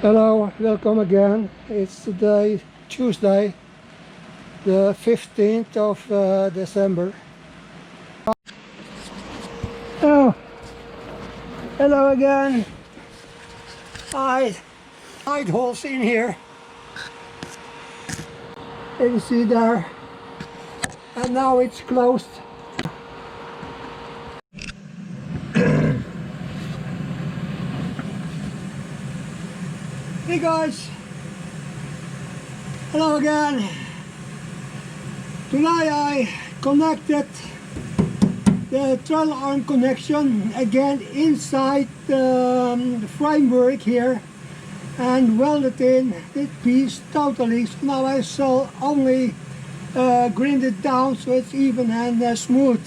Hello, welcome again. It's today, Tuesday, the 15th of December. Oh, hello again. I light holes in here. You can see there. And now it's closed. Hey guys, hello again. Today I connected the trail arm connection again inside the framework here and welded in this piece totally. So now I shall only grind it down so it's even and smooth.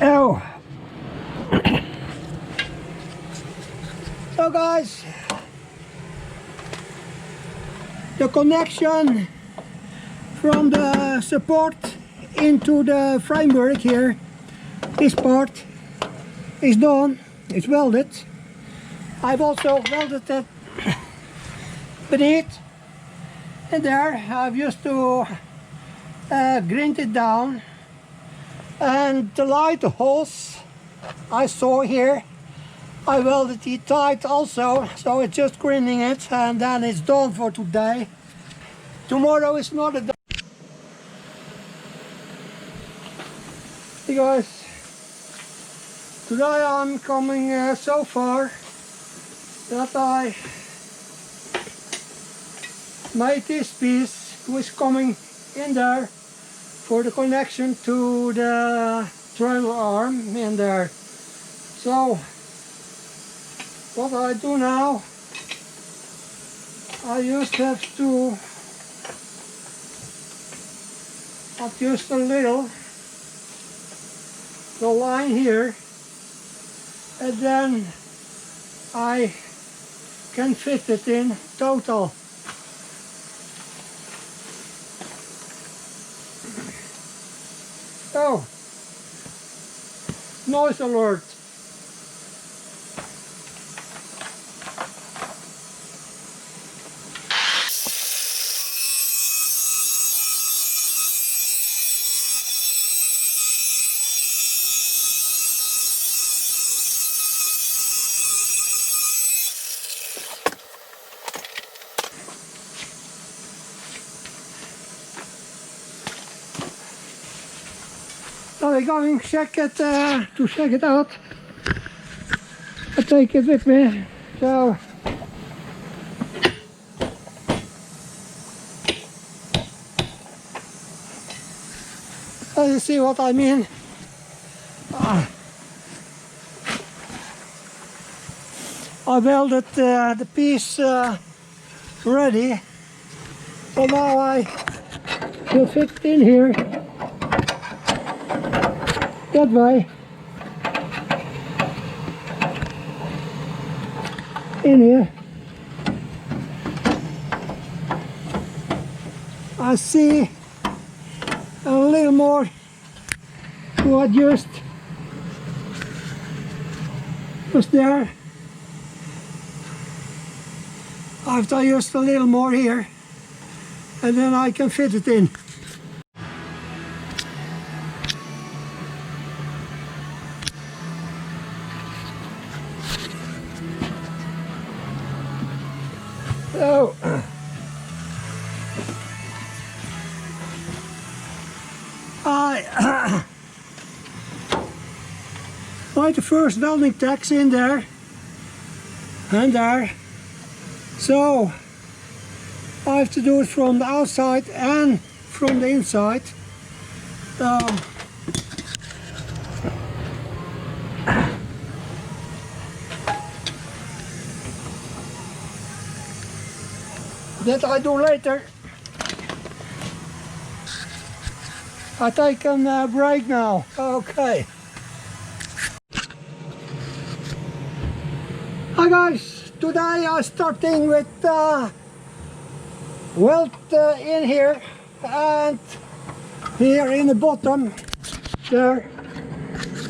Oh. So guys, the connection from the support into the framework here, this part is done, it's welded. I've also welded it beneath and there. I've used to grind it down, and the light holes I saw here, I welded it tight also, so it's just grinding it and then it's done for today. Tomorrow is not a day. Hey guys, today I'm coming so far that I made this piece which is coming in there for the connection to the trail arm in there. So what I do now, I just have to adjust a little the line here, and then I can fit it in total. Oh, noise alert. So we're going to check it out. I take it with me. So you see what I mean. I welded the piece ready, so now I will fit in here that way, in here. I see a little more to adjust. Just there. I have to adjust a little more here. and then I can fit it in. So I like the first welding tacks in there and there. So I have to do it from the outside and from the inside. That I do later. I take a break now. Okay. Hi guys, today I'm starting with weld in here and here in the bottom there,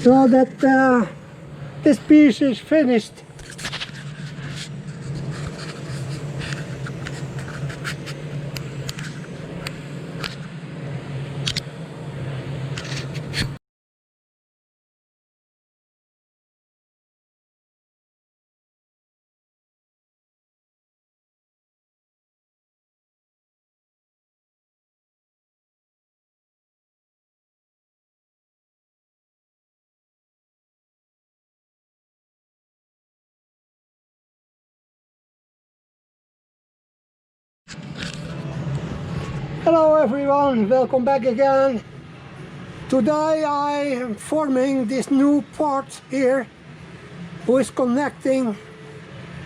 so that this piece is finished. Hello everyone, welcome back again. Today I am forming this new part here, who is connecting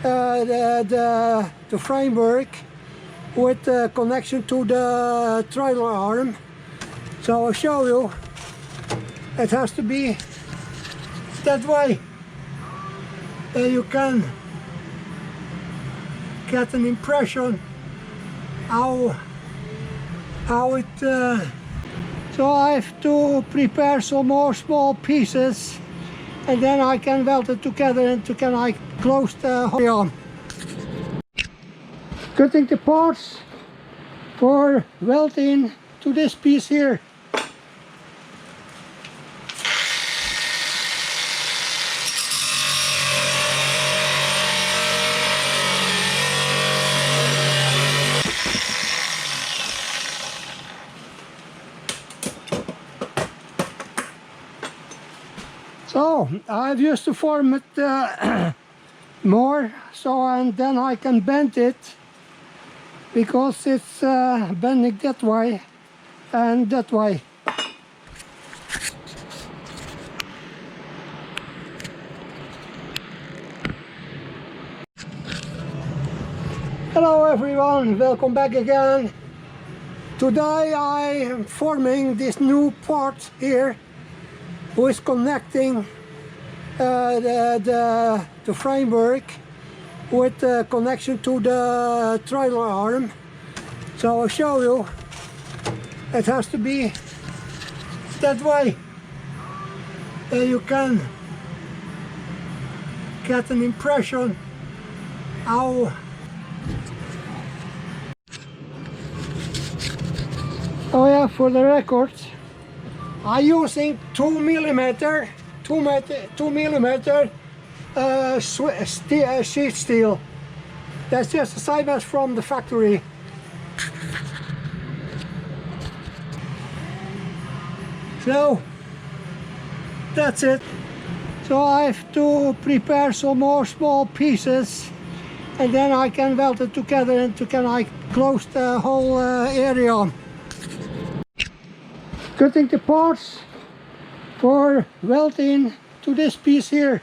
the framework with the connection to the trailer arm. So I'll show you. It has to be that way. You can get an impression how it so I have to prepare some more small pieces, and then I can weld it together and can I close the whole arm. Cutting the parts for welding to this piece here. So I've used to form it more, so and then I can bend it, because it's bending that way and that way. Hello everyone, welcome back again. Today I am forming this new part here, who is connecting the framework with the connection to the trailer arm. So I'll show you. It has to be that way. You can get an impression how oh yeah, for the record, I'm using 2 millimeter sheet steel. That's just the same as from the factory. So that's it. So I have to prepare some more small pieces, and then I can weld it together and can I close the whole area. Cutting the parts for welding to this piece here.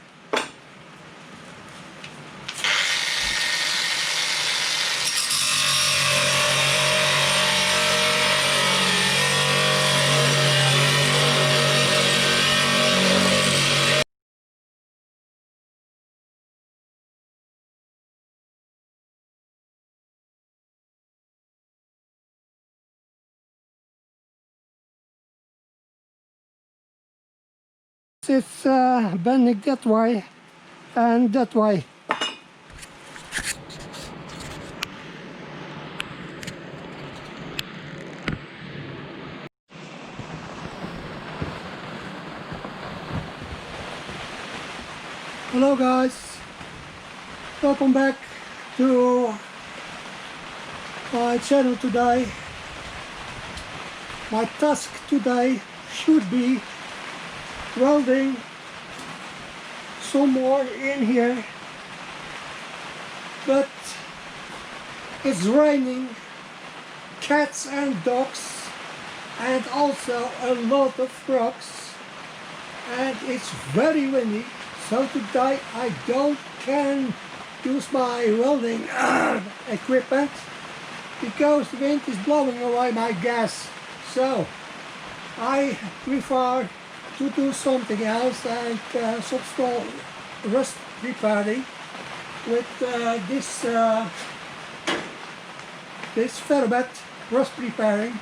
It's bending that way and that way. Hello guys, welcome back to my channel today. My task today should be welding some more in here, but it's raining cats and dogs and also a lot of frogs, and it's very windy. So today I can use my welding equipment because the wind is blowing away my gas. So I prefer to do something else, and some small rust repairing with this ferrobet rust repairing.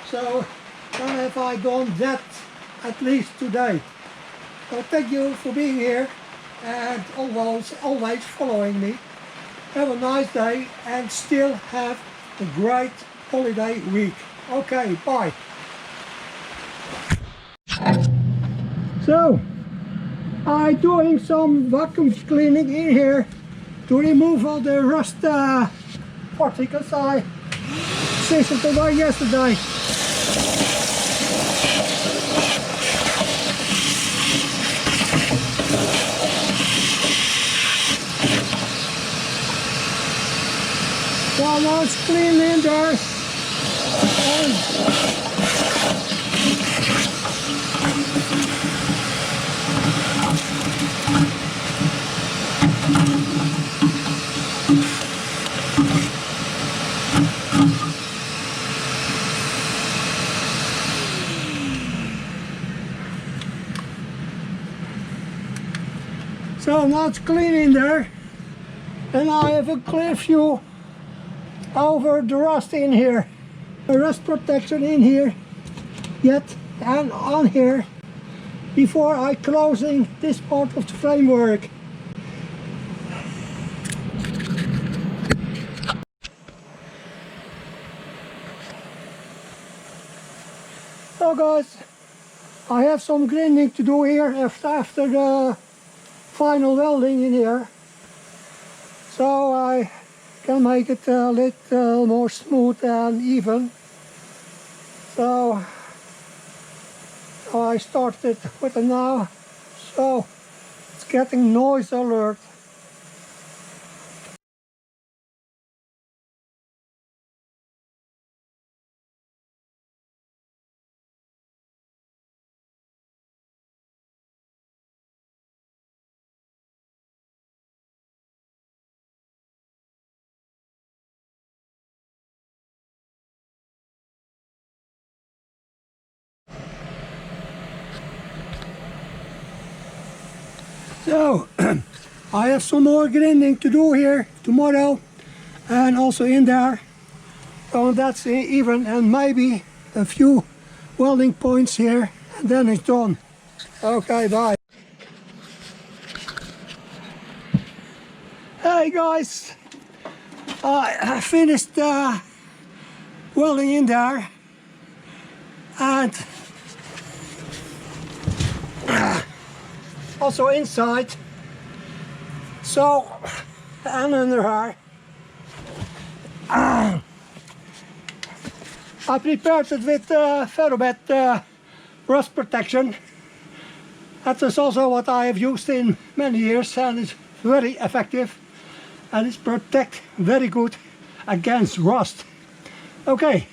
So then have I done that at least today. So thank you for being here and always following me. Have a nice day and still have a great holiday week. Okay, bye. So I'm doing some vacuum cleaning in here to remove all the rust particles I seasoned away yesterday. So now it's clean in there. So now it's clean in there, and I have a clear view over the rust in here. A rust protection in here yet and on here before I closing this part of the framework. So guys, I have some grinding to do here after the final welding in here, so I can make it a little more smooth and even. So I started with it now, so it's getting noise alert. So I have some more grinding to do here tomorrow and also in there. So that's even, and maybe a few welding points here, and then it's done. Okay, bye. Hey guys, I finished welding in there, and also inside, so, and under her. I prepared it with ferrobet rust protection. That is also what I have used in many years, and it's very effective, and it's protect very good against rust. Okay,